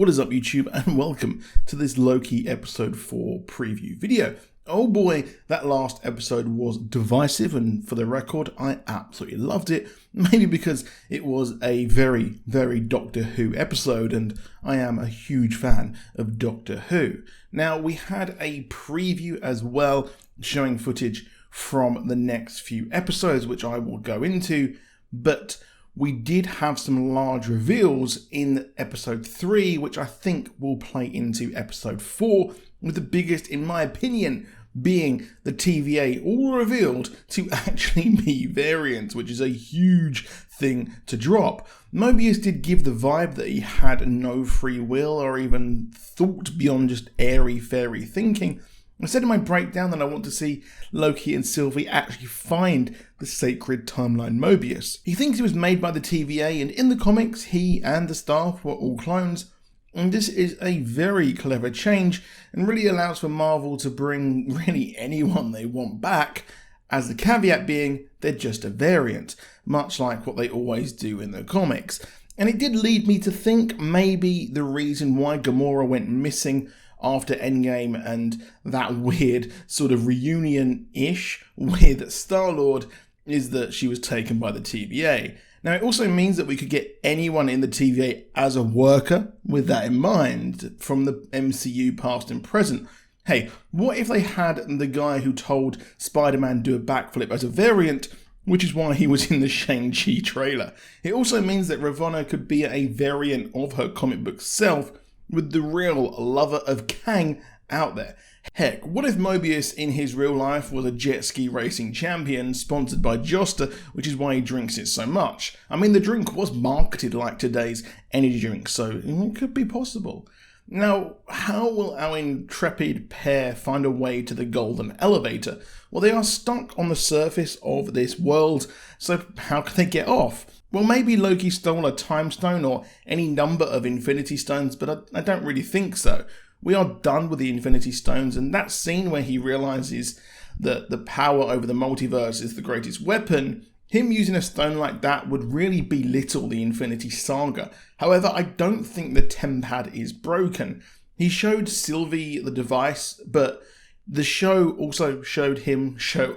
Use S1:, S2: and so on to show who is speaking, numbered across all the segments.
S1: What is up, YouTube, and welcome to this Loki episode 4 preview video. Oh boy, that last episode was divisive, and for the record, I absolutely loved it, maybe because it was a very, very Doctor Who episode, and I am a huge fan of Doctor Who. Now, we had a preview as well, showing footage from the next few episodes, which I will go into, but we did have some large reveals in episode 3, which I think will play into episode 4, with the biggest, in my opinion, being the TVA all revealed to actually be variants, which is a huge thing to drop. Mobius did give the vibe that he had no free will or even thought beyond just airy-fairy thinking. I said in my breakdown that I want to see Loki and Sylvie actually find the sacred timeline Mobius. He thinks it was made by the TVA, and in the comics he and the staff were all clones, and this is a very clever change and really allows for Marvel to bring really anyone they want back, as the caveat being they're just a variant, much like what they always do in the comics. And it did lead me to think maybe the reason why Gamora went missing after Endgame and that weird sort of reunion-ish with Star-Lord is that she was taken by the TVA. Now, it also means that we could get anyone in the TVA as a worker with that in mind from the MCU past and present. Hey, what if they had the guy who told Spider-Man do a backflip as a variant, which is why he was in the Shang-Chi trailer? It also means that Ravonna could be a variant of her comic book self, with the real lover of Kang out there. Heck, what if Mobius in his real life was a jet ski racing champion sponsored by Josta, which is why he drinks it so much? I mean, the drink was marketed like today's energy drink, so it could be possible. Now, how will our intrepid pair find a way to the golden elevator? Well, they are stuck on the surface of this world, so how can they get off? Well, maybe Loki stole a time stone or any number of infinity stones, but I don't really think so. We are done with the infinity stones, and that scene where he realizes that the power over the multiverse is the greatest weapon, him using a stone like that would really belittle the Infinity Saga. However, I don't think the TemPad is broken. He showed Sylvie the device, but the show also showed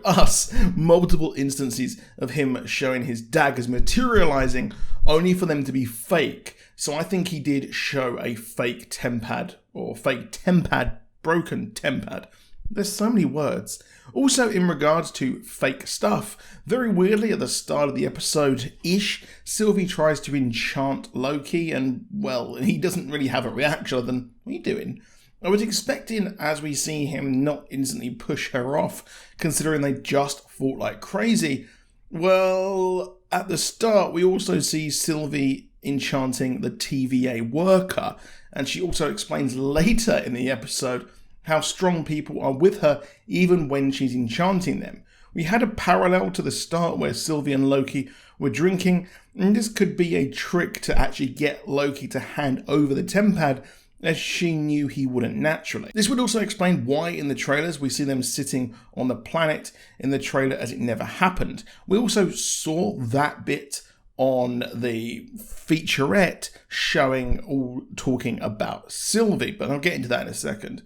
S1: us multiple instances of him showing his daggers materializing, only for them to be fake. So I think he did show a fake TemPad, or fake TemPad, broken TemPad. There's so many words. Also, in regards to fake stuff, very weirdly at the start of the episode-ish, Sylvie tries to enchant Loki, and, well, he doesn't really have a reaction other than, what are you doing? I was expecting, as we see him, not instantly push her off, considering they just fought like crazy. Well, at the start, we also see Sylvie enchanting the TVA worker, and she also explains later in the episode how strong people are with her even when she's enchanting them. We had a parallel to the start where Sylvie and Loki were drinking, and this could be a trick to actually get Loki to hand over the TemPad, as she knew he wouldn't naturally. This would also explain why in the trailers we see them sitting on the planet in the trailer as it never happened. We also saw that bit on the featurette showing all talking about Sylvie, but I'll get into that in a second.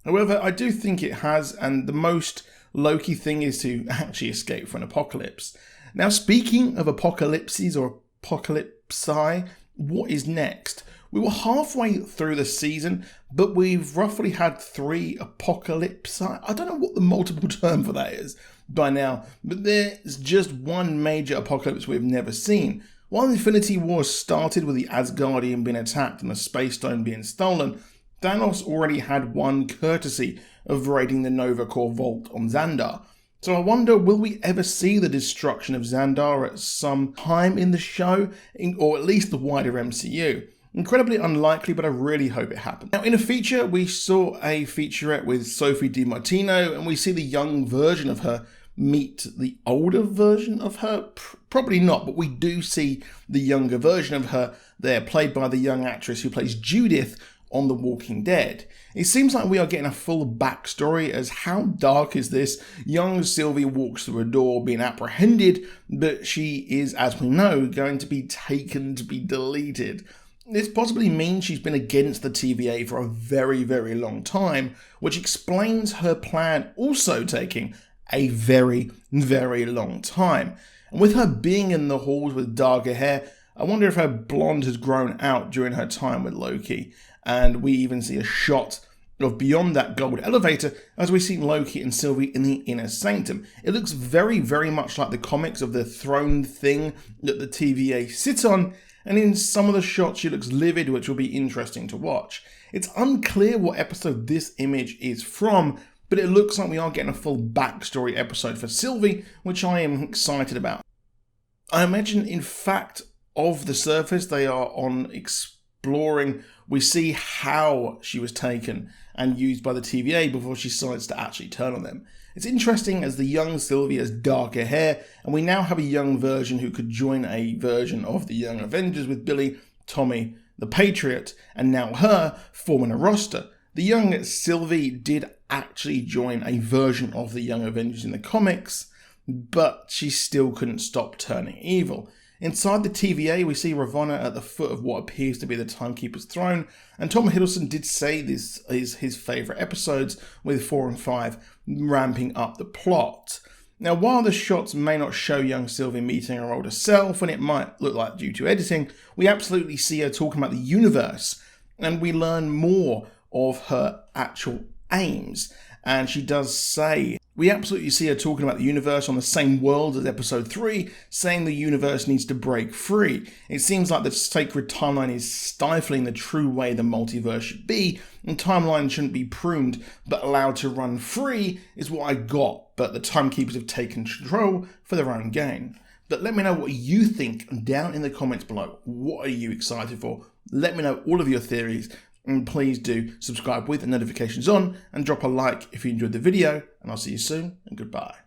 S1: However, I do think it has, and the most Loki thing is to actually escape from an apocalypse. Now, speaking of apocalypses or apocalypsi, what is next? We were halfway through the season, but we've roughly had 3 apocalypsi. I don't know what the multiple term for that is by now, but there's just one major apocalypse we've never seen. While Infinity War started with the Asgardian being attacked and the Space Stone being stolen, Thanos already had one courtesy of raiding the Nova Corps vault on Xandar. So I wonder, will we ever see the destruction of Xandar at some time in the show, or at least the wider MCU? Incredibly unlikely, but I really hope it happens. Now, in a feature, we saw a featurette with Sophie DiMartino, and we see the young version of her meet the older version of her. Probably not, but we do see the younger version of her there, played by the young actress who plays Judith on The Walking Dead. It seems like we are getting a full backstory as how dark is this? Young Sylvie walks through a door being apprehended, but she is, as we know, going to be taken to be deleted. This possibly means she's been against the TVA for a very, very long time, which explains her plan also taking a very, very long time. And with her being in the halls with darker hair, I wonder if her blonde has grown out during her time with Loki. And we even see a shot of beyond that gold elevator as we see Loki and Sylvie in the inner sanctum. It looks very, very much like the comics of the throne thing that the TVA sits on, and in some of the shots she looks livid, which will be interesting to watch. It's unclear what episode this image is from, but it looks like we are getting a full backstory episode for Sylvie, which I am excited about. I imagine, in fact, of the surface they are on exploring. We see how she was taken and used by the TVA before she decides to actually turn on them. It's interesting as the young Sylvie has darker hair, and we now have a young version who could join a version of the Young Avengers with Billy, Tommy, the Patriot, and now her forming a roster. The young Sylvie did actually join a version of the Young Avengers in the comics, but she still couldn't stop turning evil. Inside the TVA, we see Ravonna at the foot of what appears to be the Timekeeper's throne, and Tom Hiddleston did say this is his favourite episodes, with 4 and 5 ramping up the plot. Now, while the shots may not show young Sylvie meeting her older self, and it might look like due to editing, we absolutely see her talking about the universe, and we learn more of her actual aims. And she does say, we absolutely see her talking about the universe on the same world as episode 3, saying the universe needs to break free. It seems like the sacred timeline is stifling the true way the multiverse should be, and timelines shouldn't be pruned, but allowed to run free is what I got, but the Timekeepers have taken control for their own gain. But let me know what you think down in the comments below. What are you excited for? Let me know all of your theories. And please do subscribe with the notifications on and drop a like if you enjoyed the video, and I'll see you soon and goodbye.